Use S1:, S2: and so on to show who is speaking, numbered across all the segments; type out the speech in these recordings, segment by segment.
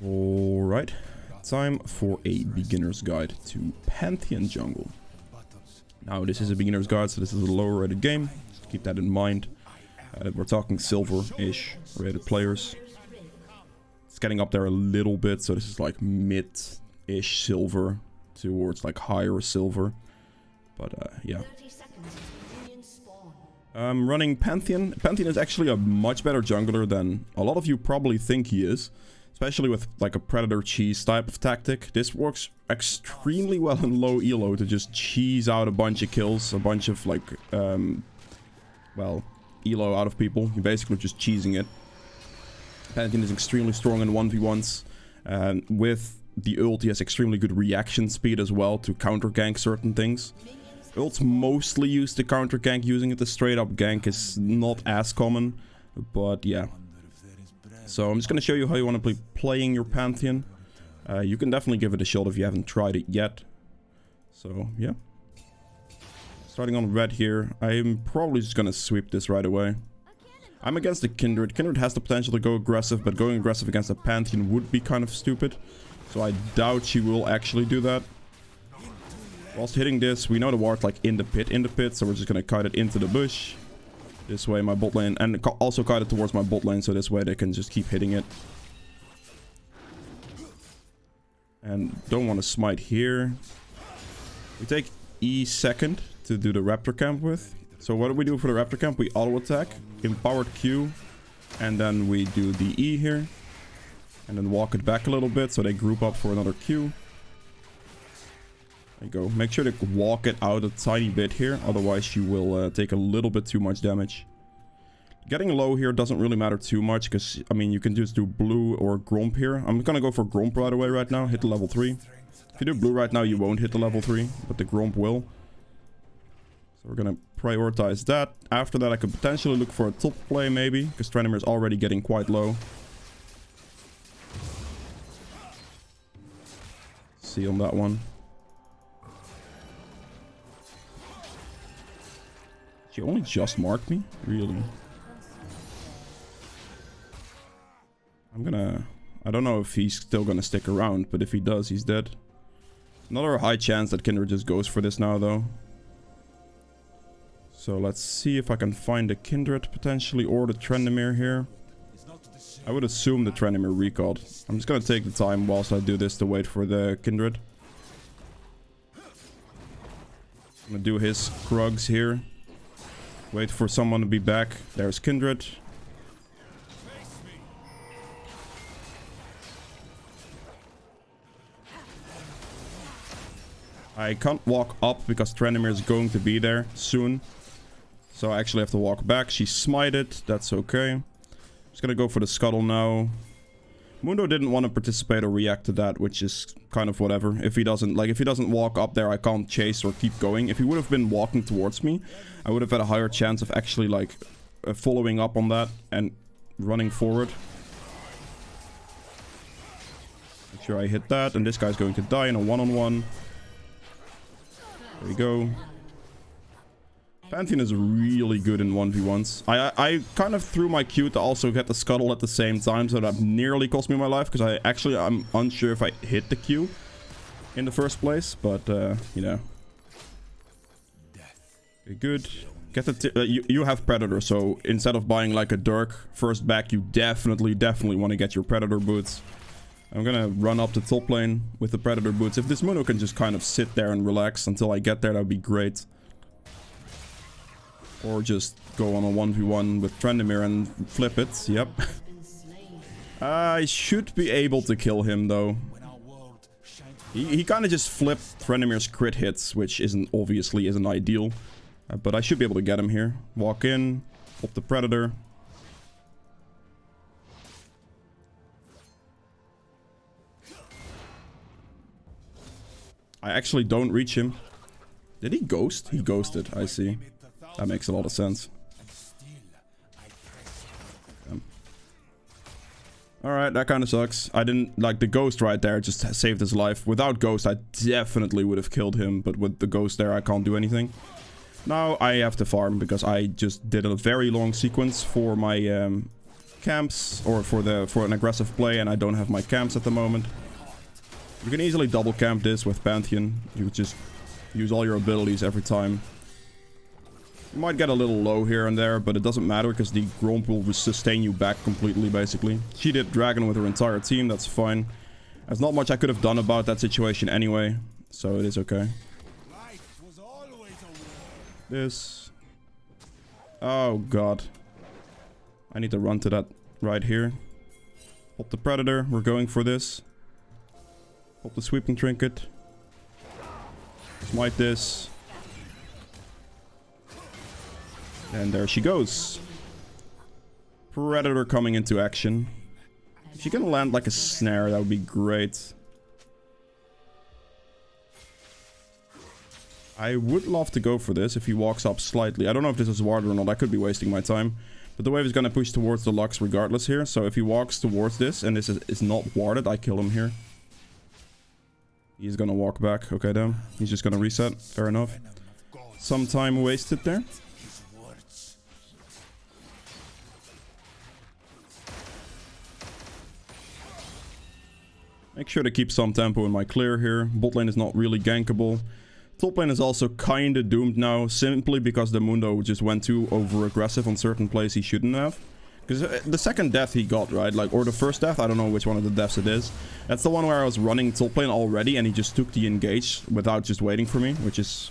S1: Alright, time for a beginner's guide to Pantheon jungle. Now this is a beginner's guide, so this is a lower rated game, just keep that in mind. We're talking silver-ish rated players. It's getting up there a little bit, so this is like mid-ish silver towards like higher silver. But yeah. I'm running Pantheon. Pantheon is actually a much better jungler than a lot of you probably think he is. Especially with like a predator cheese type of tactic. This works extremely well in low elo to just cheese out a bunch of kills. A bunch of like, well, elo out of people. You're basically just cheesing it. Pantheon is extremely strong in 1v1s. And with the ult, he has extremely good reaction speed as well to counter gank certain things. Ult's mostly used to counter gank. Using it to straight up gank is not as common. But yeah. So I'm just going to show you how you want to be playing your Pantheon. You can definitely give it a shot if you haven't tried it yet. So yeah. Starting on red here. I'm probably just going to sweep this right away. I'm against the Kindred. Kindred has the potential to go aggressive, but going aggressive against a Pantheon would be kind of stupid. So I doubt she will actually do that. Whilst hitting this, we know the ward's like in the pit, so we're just going to kite it into the bush. This way my bot lane, and also kite it towards my bot lane, so this way they can just keep hitting it. And don't want to smite here. We take E second to do the Raptor camp with. So what do we do for the Raptor camp? We auto attack, empowered Q, and then we do the E here. And then walk it back a little bit so they group up for another Q. There you go. Make sure to walk it out a tiny bit here, otherwise you will take a little bit too much damage. Getting low here doesn't really matter too much, because, I mean, you can just do blue or Gromp here. I'm gonna go for Gromp right away right now, hit the level 3. If you do blue right now, you won't hit the level 3, but the Gromp will. So we're gonna prioritize that. After that, I could potentially look for a top play maybe, because Trenimir is already getting quite low. See on that one. She only just marked me? Really? I don't know if he's still gonna stick around, but if he does, he's dead. Another high chance that Kindred just goes for this now, though. So let's see if I can find the Kindred, potentially, or the Trenimir here. I would assume the Trenimir recalled. I'm just gonna take the time whilst I do this to wait for the Kindred. I'm gonna do his Krugs here. Wait for someone to be back. There's Kindred. I can't walk up because Trenimir is going to be there soon. So I actually have to walk back. She smited. That's okay. Just gonna go for the scuttle now. Mundo didn't want to participate or react to that, which is kind of whatever. If he doesn't walk up there, I can't chase or keep going. If he would have been walking towards me, I would have had a higher chance of actually like following up on that and running forward. Make sure I hit that, and this guy's going to die in a one-on-one. There we go. Pantheon is really good in 1v1s. I kind of threw my Q to also get the scuttle at the same time, so that nearly cost me my life, because I'm unsure if I hit the Q in the first place, but you know. Okay, good. Get the you have Predator, so instead of buying like a Dirk first back, you definitely want to get your Predator boots. I'm gonna run up the top lane with the Predator boots. If this Mundo can just kind of sit there and relax until I get there, that would be great. Or just go on a 1v1 with Trenimir and flip it. Yep. I should be able to kill him, though. He kind of just flipped Trenimir's crit hits, which obviously isn't ideal. But I should be able to get him here. Walk in, pop the Predator. I actually don't reach him. Did he ghost? He ghosted, I see. That makes a lot of sense. Alright, that kind of sucks. I didn't like the ghost right there, just saved his life. Without ghost, I definitely would have killed him, but with the ghost there, I can't do anything. Now I have to farm because I just did a very long sequence for my camps, or for an aggressive play, and I don't have my camps at the moment. You can easily double camp this with Pantheon. You just use all your abilities every time. You might get a little low here and there, but it doesn't matter because the Gromp will sustain you back completely, basically. She did Dragon with her entire team, that's fine. There's not much I could have done about that situation anyway, so it is okay. This. Oh god. I need to run to that right here. Pop the Predator, we're going for this. Pop the Sweeping Trinket. Smite this. And there she goes. Predator coming into action. If you can land like a snare, that would be great. I would love to go for this if he walks up slightly. I don't know if this is warded or not. I could be wasting my time. But the wave is going to push towards the Lux regardless here. So if he walks towards this and this is not warded, I kill him here. He's going to walk back. Okay, then. He's just going to reset. Fair enough. Some time wasted there. Make sure to keep some tempo in my clear here. Bot lane is not really gankable. Top lane is also kinda doomed now, simply because the Mundo just went too over-aggressive on certain plays he shouldn't have. Because the second death he got, right? Like, or the first death, I don't know which one of the deaths it is. That's the one where I was running top lane already and he just took the engage without just waiting for me, which is...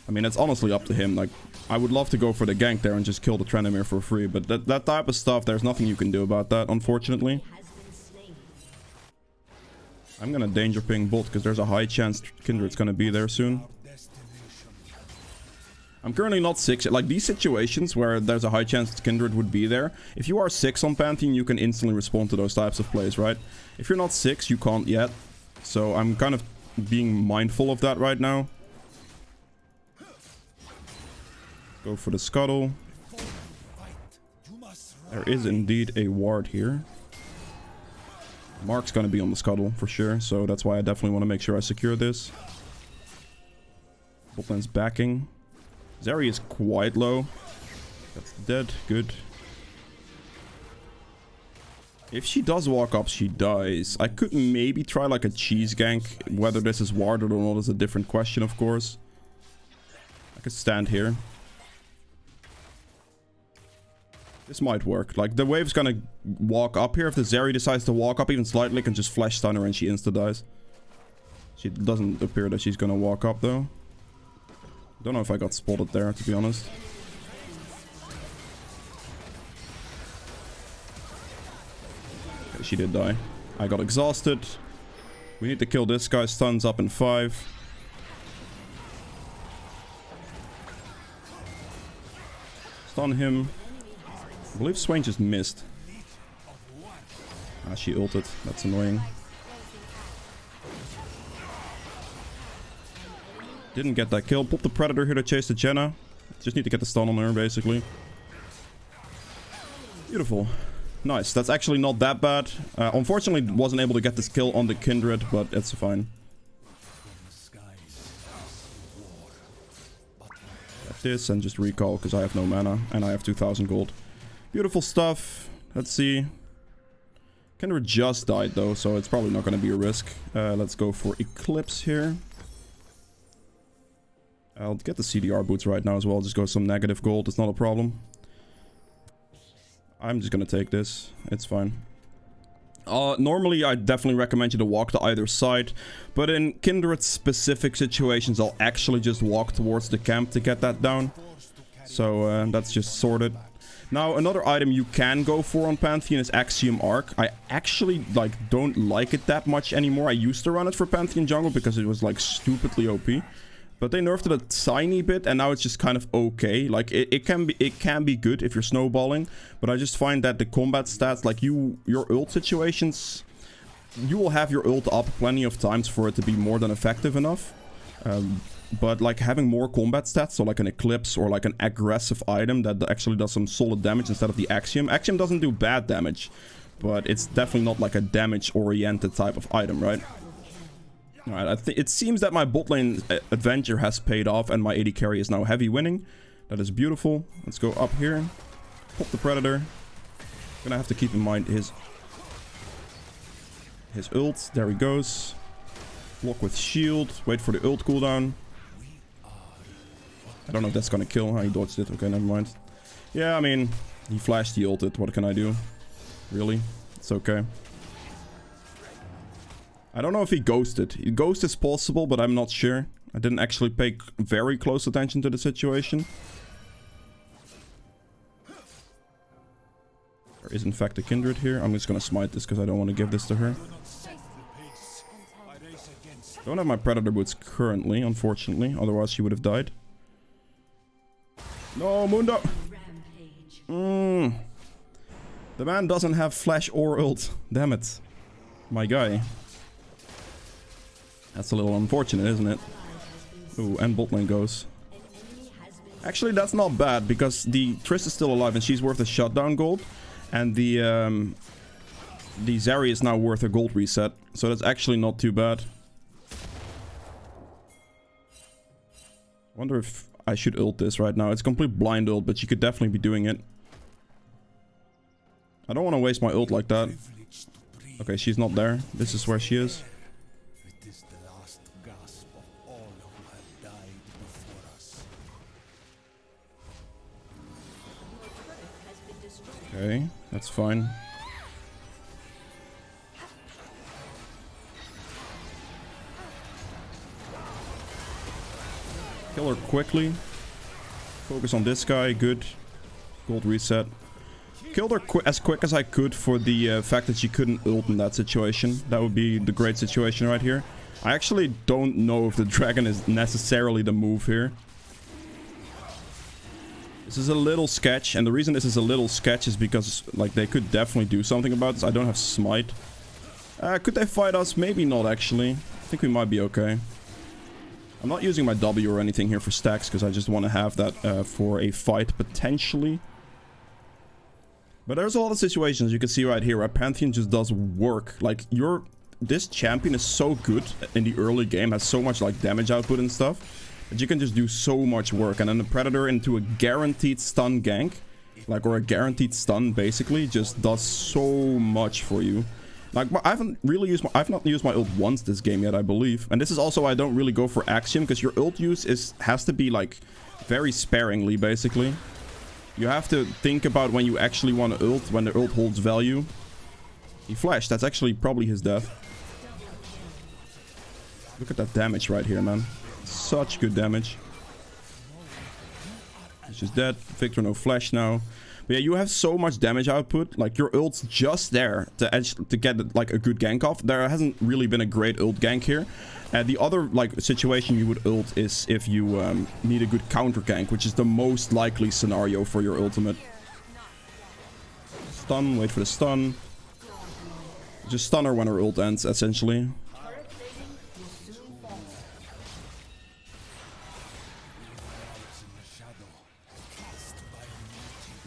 S1: I mean, it's honestly up to him. Like, I would love to go for the gank there and just kill the Trendemir for free, but that type of stuff, there's nothing you can do about that, unfortunately. I'm gonna danger ping bot because there's a high chance Kindred's gonna be there soon. I'm currently not 6. Like, these situations where there's a high chance Kindred would be there, if you are 6 on Pantheon, you can instantly respond to those types of plays, right? If you're not 6, you can't yet. So I'm kind of being mindful of that right now. Go for the scuttle. There is indeed a ward here. Mark's gonna be on the scuttle for sure, so that's why I definitely want to make sure I secure this. Botlane's backing. Zeri is quite low. That's dead. Good. If she does walk up, she dies. I could maybe try like a cheese gank. Whether this is warded or not is a different question, of course. I could stand here. This might work. Like, the wave's gonna walk up here. If the Zeri decides to walk up even slightly, can just flash stun her and she insta-dies. She doesn't appear that she's gonna walk up, though. Don't know if I got spotted there, to be honest. Okay, she did die. I got exhausted. We need to kill this guy. Stun's up in 5. Stun him. I believe Swain just missed. Ah, she ulted. That's annoying. Didn't get that kill. Pop the Predator here to chase the Jenna. Just need to get the stun on her, basically. Beautiful. Nice. That's actually not that bad. Unfortunately, wasn't able to get this kill on the Kindred, but it's fine. Get this and just recall, because I have no mana, and I have 2,000 gold. Beautiful stuff. Let's see. Kindred just died, though, so it's probably not going to be a risk. Let's go for Eclipse here. I'll get the CDR boots right now as well. Just go some negative gold. It's not a problem. I'm just gonna take this. It's fine. Normally, I definitely recommend you to walk to either side. But in Kindred specific situations, I'll actually just walk towards the camp to get that down. So that's just sorted. Now, another item you can go for on Pantheon is Axiom Arc. I actually don't like it that much anymore. I used to run it for Pantheon jungle because it was like stupidly OP. But they nerfed it a tiny bit, and now it's just kind of okay. Like, it can be good if you're snowballing, but I just find that the combat stats, like your ult situations, you will have your ult up plenty of times for it to be more than effective enough. But like having more combat stats, so like an Eclipse or like an aggressive item that actually does some solid damage instead of the Axiom. Axiom doesn't do bad damage, but it's definitely not like a damage-oriented type of item, right? Alright, it seems that my bot lane adventure has paid off and my AD carry is now heavy winning. That is beautiful. Let's go up here. Pop the Predator. Gonna have to keep in mind his ult. There he goes. Block with shield. Wait for the ult cooldown. I don't know if that's gonna kill. He dodged it. Okay, never mind. Yeah, I mean, he flashed, he ulted. What can I do? Really? It's okay. I don't know if he ghosted. Ghost is possible, but I'm not sure. I didn't actually pay very close attention to the situation. There is in fact a kindred here. I'm just gonna smite this because I don't want to give this to her. Don't have my predator boots currently, unfortunately. Otherwise she would have died. No, Mundo! The man doesn't have flash or ult. Damn it. My guy. That's a little unfortunate, isn't it? Ooh, and bot lane goes. Actually, that's not bad, because the Triss is still alive and she's worth a shutdown gold. And the Zeri is now worth a gold reset. So that's actually not too bad. Wonder if I should ult this right now. It's complete blind ult, but you could definitely be doing it. I don't want to waste my ult like that. Okay, she's not there. This is where she is. Okay, that's fine. Kill her quickly. Focus on this guy. Good. Gold reset. Killed her as quick as I could for the fact that she couldn't ult in that situation. That would be the great situation right here. I actually don't know if the dragon is necessarily the move here. This is a little sketch, and the reason this is a little sketch is because, like, they could definitely do something about this. I don't have smite. Could they fight us? Maybe not, actually. I think we might be okay. I'm not using my W or anything here for stacks, because I just want to have that for a fight, potentially. But there's a lot of situations you can see right here where Pantheon just does work. Like, this champion is so good in the early game, has so much, like, damage output and stuff. But you can just do so much work, and then the Predator into a guaranteed stun gank, like, or a guaranteed stun, basically, just does so much for you. Like, I've not used my ult once this game yet, I believe. And this is also why I don't really go for Axiom, because your ult use has to be, like, very sparingly, basically. You have to think about when you actually want to ult, when the ult holds value. He flashed, that's actually probably his death. Look at that damage right here, man. Such good damage. He's just dead. Victor no flash now. But yeah, you have so much damage output. Like, your ult's just there to get, like, a good gank off. There hasn't really been a great ult gank here. The other, like, situation you would ult is if you need a good counter gank, which is the most likely scenario for your ultimate. Stun, wait for the stun. Just stun her when her ult ends, essentially.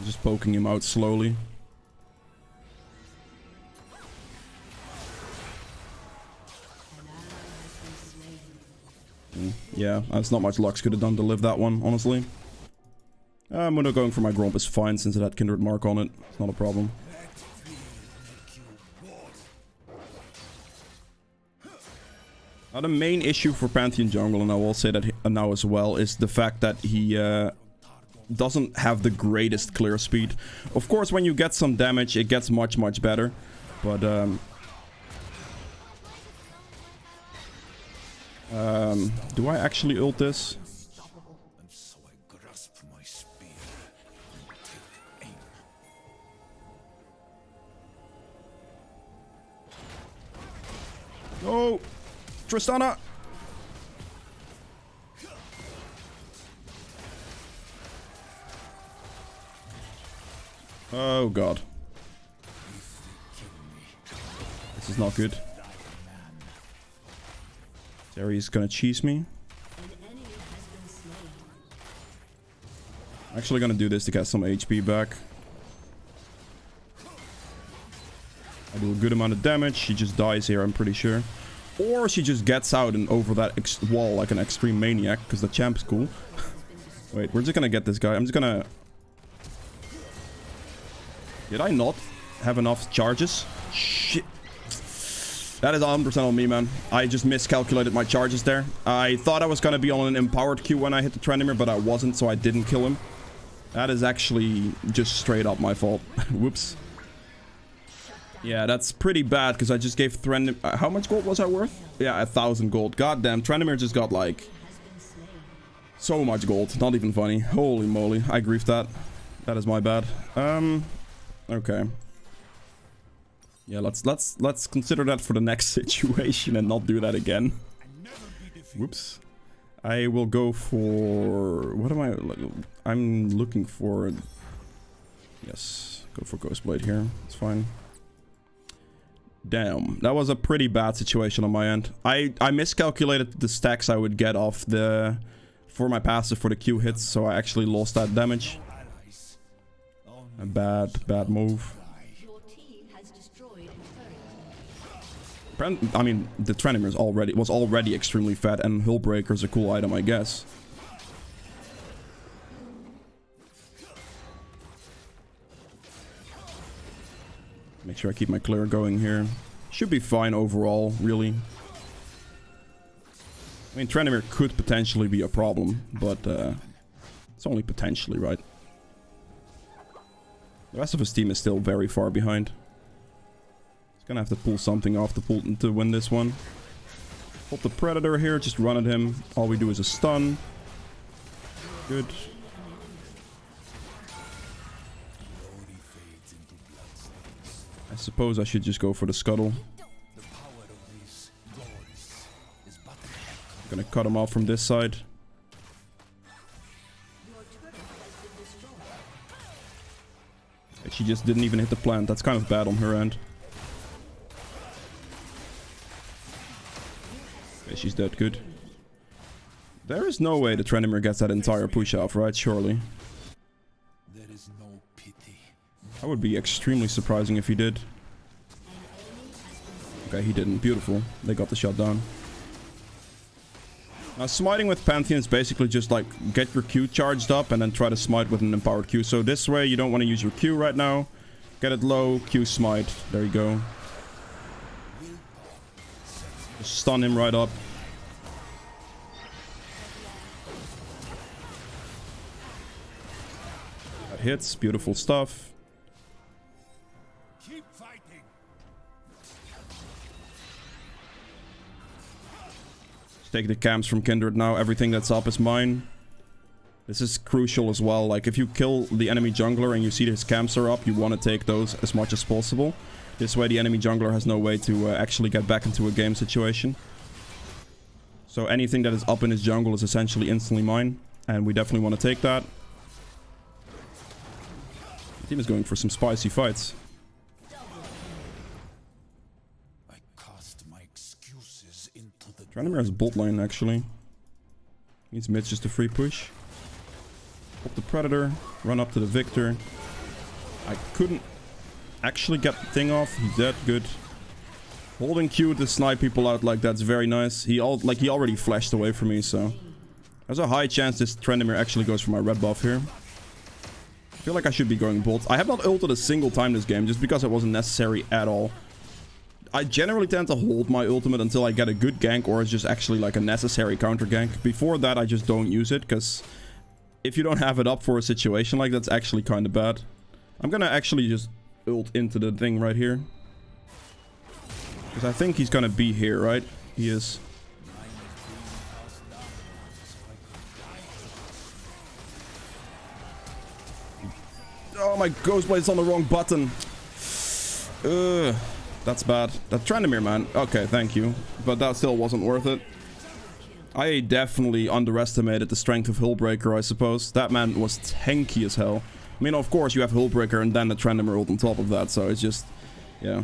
S1: Just poking him out slowly. Yeah, that's not much Lux could have done to live that one, honestly. I'm gonna going for my Gromp is fine since it had Kindred Mark on it. It's not a problem. Now the main issue for Pantheon jungle, and I will say that now as well, is the fact that he doesn't have the greatest clear speed. Of course, when you get some damage, it gets much, much better. But, do I actually ult this? No! Tristana! Oh god. This is not good. Zeri's gonna cheese me. I'm actually gonna do this to get some HP back. I do a good amount of damage. She just dies here, I'm pretty sure. Or she just gets out and over that wall like an extreme maniac, because the champ's cool. Wait, we're just gonna get this guy. I'm just gonna... Did I not? have enough charges. Shit. That is 100% on me, man. I just miscalculated my charges there. I thought I was going to be on an empowered Q when I hit the Trendemir, but I wasn't, so I didn't kill him. That is actually just straight up my fault. Whoops. Yeah, that's pretty bad, because I just gave Trendemir... how much gold was I worth? Yeah, 1,000 gold. Goddamn, Trendemir just got, like... so much gold. Not even funny. Holy moly. I griefed that. That is my bad. Okay. Yeah, let's consider that for the next situation and not do that again. Whoops. I will go for... what am I... I'm looking for... yes. Go for Ghostblade here. It's fine. Damn. That was a pretty bad situation on my end. I miscalculated the stacks I would get off the... for my passive for the Q hits, so I actually lost that damage. A bad move. I mean, the Trendemir was already extremely fat, and Hullbreaker is a cool item, I guess. Make sure I keep my clear going here. Should be fine overall, really. I mean, Trendemir could potentially be a problem, but it's only potentially, right? The rest of his team is still very far behind. He's gonna have to pull something off to win this one. Put the Predator here, just run at him. All we do is a stun. Good. I suppose I should just go for the Scuttle. I'm gonna cut him off from this side. She just didn't even hit the plant. That's kind of bad on her end. Okay, she's dead. Good. There is no way the Trendemir gets that entire push off, right? Surely. There is no pity. That would be extremely surprising if he did. Okay, he didn't. Beautiful. They got the shot down. Now, smiting with Pantheon is basically just like get your Q charged up and then try to smite with an empowered Q. So this way, you don't want to use your Q right now. Get it low, Q smite. There you go. Just stun him right up. That hits. Beautiful stuff. Take the camps from Kindred now. Everything that's up is mine. This is crucial as well. Like, if you kill the enemy jungler and you see his camps are up, you want to take those as much as possible. This way the enemy jungler has no way to actually get back into a game situation. So anything that is up in his jungle is essentially instantly mine. And we definitely want to take that. The team is going for some spicy fights. Trendemir has bot lane, actually. Needs mid just a free push. Pop the Predator. Run up to the Victor. I couldn't actually get the thing off. He's dead. Good. Holding Q to snipe people out like that's very nice. He already flashed away from me, so... there's a high chance this Trendemir actually goes for my red buff here. I feel like I should be going bot. I have not ulted a single time this game, just because it wasn't necessary at all. I generally tend to hold my ultimate until I get a good gank, or it's just actually like a necessary counter gank. Before that, I just don't use it, because if you don't have it up for a situation like that's actually kind of bad. I'm gonna actually just ult into the thing right here. Because I think he's gonna be here, right? He is. Oh, my Ghostblade's on the wrong button. Ugh. That's bad. That Trendemir, man. Okay, thank you. But that still wasn't worth it. I definitely underestimated the strength of Hullbreaker, I suppose. That man was tanky as hell. I mean, of course, you have Hullbreaker and then the Trendemir ult on top of that, so it's just... yeah.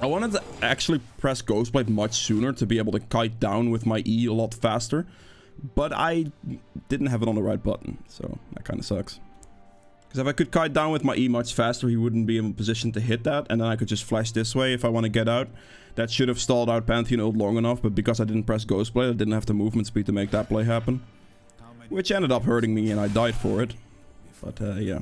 S1: I wanted to actually press Ghostblade much sooner to be able to kite down with my E a lot faster. But I didn't have it on the right button, so that kind of sucks. Because if I could kite down with my E much faster, he wouldn't be in a position to hit that. And then I could just flash this way if I want to get out. That should have stalled out Pantheon ult long enough. But because I didn't press Ghostblade, I didn't have the movement speed to make that play happen. Which ended up hurting me and I died for it. But yeah.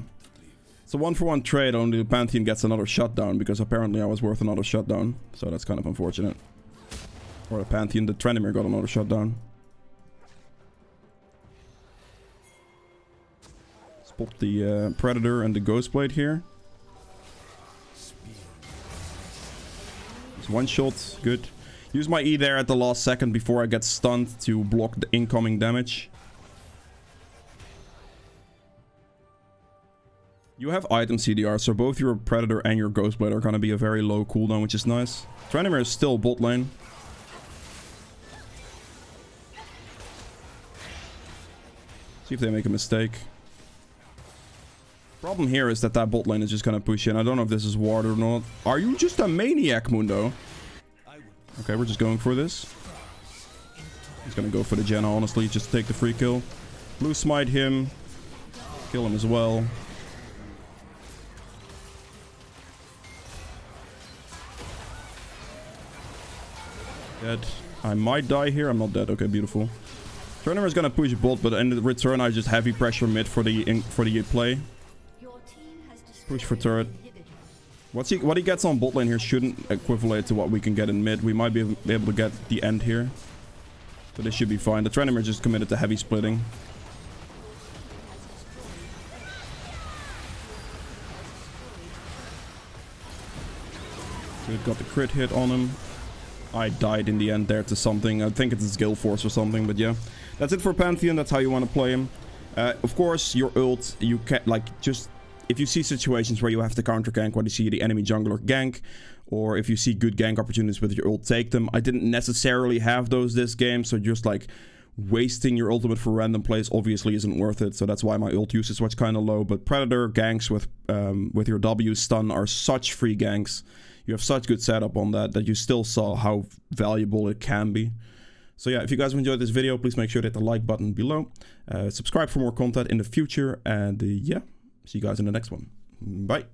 S1: It's a 1-for-1 trade, only the Pantheon gets another shutdown, because apparently I was worth another shutdown. So that's kind of unfortunate. Or the Pantheon, the Trendemir got another shutdown. Let's pop the Predator and the Ghostblade here. It's one shot, good. Use my E there at the last second before I get stunned to block the incoming damage. You have item CDR, so both your Predator and your Ghostblade are going to be a very low cooldown, which is nice. Trendemir is still bot lane. See if they make a mistake. Problem here is that bot lane is just going to push in. I don't know if this is ward or not. Are you just a maniac, Mundo? Okay, we're just going for this. He's going to go for the Janna, honestly, just to take the free kill. Blue smite him. Kill him as well. Dead. I might die here. I'm not dead. Okay, beautiful. Trendemir is gonna push bot, but in return I just heavy pressure mid for the play. Push for turret. What he gets on bot lane here shouldn't equivalent to what we can get in mid. We might be able to get the end here, so this should be fine. The Trendemir just committed to heavy splitting. Good, got the crit hit on him. I died in the end there to something. I think it's GeForce or something, but yeah. That's it for Pantheon. That's how you want to play him. Of course, your ult, you can, like, just... If you see situations where you have to counter gank, when you see the enemy jungler gank, or if you see good gank opportunities with your ult, take them. I didn't necessarily have those this game, so just, like, wasting your ultimate for random plays obviously isn't worth it. So that's why my ult usage was kind of low. But Predator ganks with your W stun are such free ganks. You have such good setup on that you still saw how valuable it can be. So yeah, if you guys enjoyed this video, please make sure to hit the like button below. Subscribe for more content in the future. And yeah, see you guys in the next one. Bye.